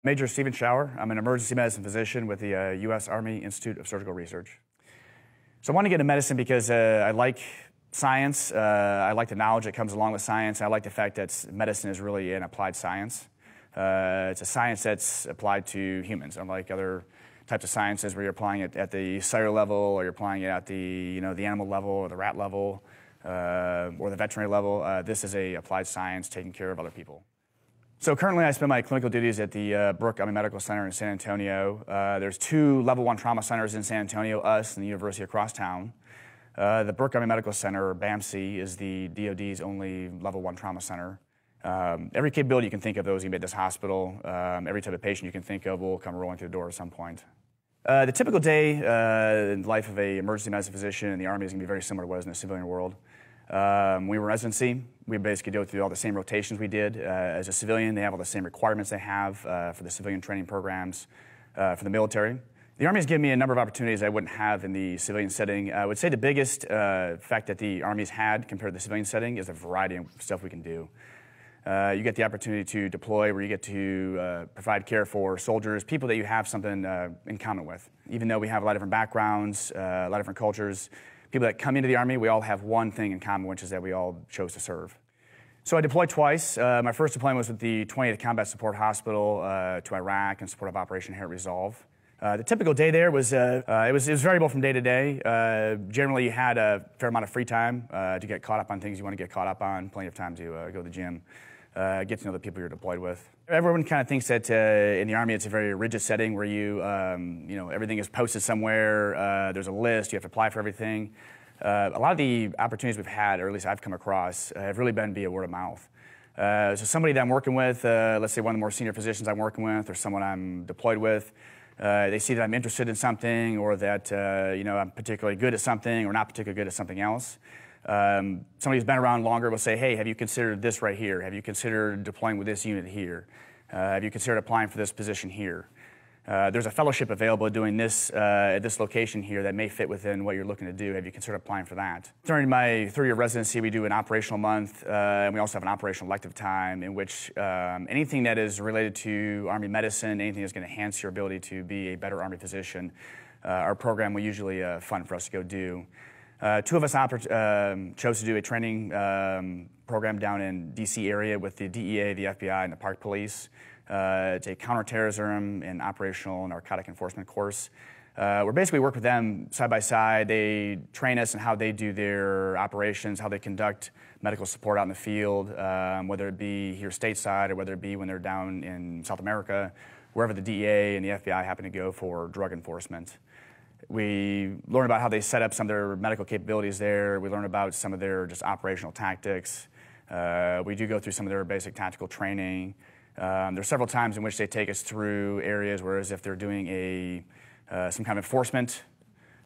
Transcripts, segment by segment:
Major Schuer. I'm an emergency medicine physician with the U.S. Army Institute of Surgical Research. So I want to get into medicine because I like science. I like the knowledge that comes along with science. I like the fact that medicine is really an applied science. It's a science that's applied to humans, unlike other types of sciences where you're applying it at the cellular level, or you're applying it at the the animal level, or the rat level, or the veterinary level. This is a applied science taking care of other people. So currently I spend my clinical duties at the Brooke Army Medical Center in San Antonio. There's 2 level 1 trauma centers in San Antonio, us and the university across town. The Brooke Army Medical Center, or BAMC, is the DoD's only level 1 trauma center. Every capability you can think of those you made this hospital. Every type of patient you can think of will come rolling through the door at some point. The typical day in the life of an emergency medicine physician in the Army is going to be very similar to what it is in the civilian world. When we were in residency, we basically go through all the same rotations we did. As a civilian, they have all the same requirements they have for the civilian training programs for the military. The Army has given me a number of opportunities I wouldn't have in the civilian setting. I would say the biggest fact that the Army's had compared to the civilian setting is the variety of stuff we can do. You get the opportunity to deploy, where you get to provide care for soldiers, people that you have something in common with. Even though we have a lot of different backgrounds, a lot of different cultures, people that come into the Army, we all have one thing in common, which is that we all chose to serve. So I deployed twice. My first deployment was with the 28th Combat Support Hospital to Iraq in support of Operation Inherent Resolve. The typical day there was, it was variable from day to day. Generally, you had a fair amount of free time to get caught up on things you want to get caught up on, plenty of time to go to the gym, get to know the people you're deployed with. Everyone kind of thinks that in the Army it's a very rigid setting where you everything is posted somewhere, there's a list, you have to apply for everything. A lot of the opportunities we've had, or at least I've come across, have really been via word of mouth. So somebody that I'm working with, let's say one of the more senior physicians I'm working with, or someone I'm deployed with, they see that I'm interested in something, or that I'm particularly good at something, or not particularly good at something else. Somebody who's been around longer will say, hey, have you considered this right here? Have you considered deploying with this unit here? Have you considered applying for this position here? There's a fellowship available doing this at this location here that may fit within what you're looking to do. Have you considered applying for that? During my 3-year residency, we do an operational month, and we also have an operational elective time in which anything that is related to Army medicine, anything that's going to enhance your ability to be a better Army physician, our program will usually fund for us to go do. 2 of us chose to do a training program down in D.C. area with the DEA, the FBI, and the Park Police. It's a counterterrorism and operational narcotic enforcement course. We basically work with them side by side. They train us in how they do their operations, how they conduct medical support out in the field, whether it be here stateside or whether it be when they're down in South America, wherever the DEA and the FBI happen to go for drug enforcement. We learn about how they set up some of their medical capabilities there. We learn about some of their just operational tactics. We do go through some of their basic tactical training. There's several times in which they take us through areas where, as if they're doing some kind of enforcement,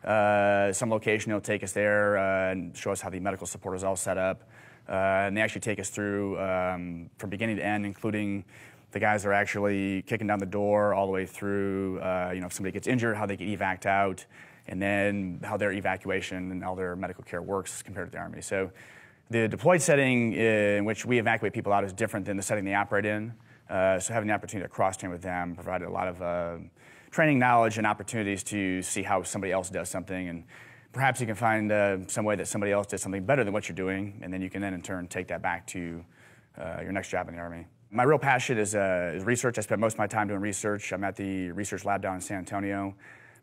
some location, they'll take us there and show us how the medical support is all set up. And they actually take us through from beginning to end, including the guys that are actually kicking down the door all the way through, if somebody gets injured, how they get evac'd out, and then how their evacuation and all their medical care works compared to the Army. So the deployed setting in which we evacuate people out is different than the setting they operate in. So having the opportunity to cross-train with them provided a lot of training knowledge and opportunities to see how somebody else does something, and perhaps you can find some way that somebody else did something better than what you're doing, and then you can then in turn take that back to your next job in the Army. My real passion is research. I spend most of my time doing research. I'm at the research lab down in San Antonio.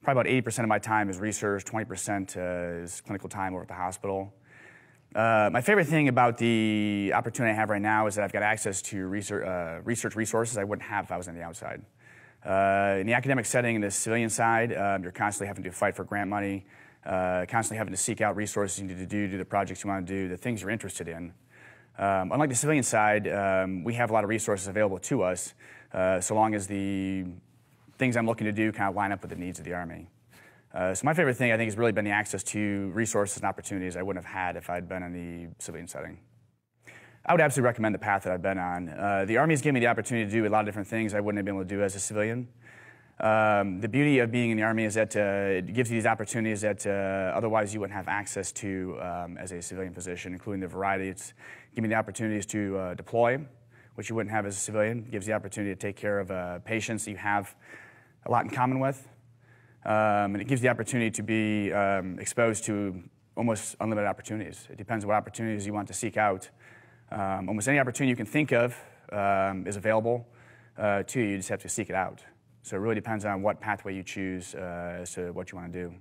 Probably about 80% of my time is research, 20% is clinical time over at the hospital. My favorite thing about the opportunity I have right now is that I've got access to research resources I wouldn't have if I was on the outside. In the academic setting, in the civilian side, you're constantly having to fight for grant money, constantly having to seek out resources you need to do the projects you want to do, the things you're interested in. Unlike the civilian side, we have a lot of resources available to us, so long as the things I'm looking to do kind of line up with the needs of the Army. So my favorite thing, I think, has really been the access to resources and opportunities I wouldn't have had if I'd been in the civilian setting. I would absolutely recommend the path that I've been on. The Army has given me the opportunity to do a lot of different things I wouldn't have been able to do as a civilian. The beauty of being in the Army is that it gives you these opportunities that otherwise you wouldn't have access to as a civilian position, including the variety. It's giving me the opportunities to deploy, which you wouldn't have as a civilian. It gives you the opportunity to take care of patients that you have a lot in common with. And it gives you the opportunity to be exposed to almost unlimited opportunities. It depends on what opportunities you want to seek out. Almost any opportunity you can think of is available to you. You just have to seek it out. So it really depends on what pathway you choose as to what you want to do.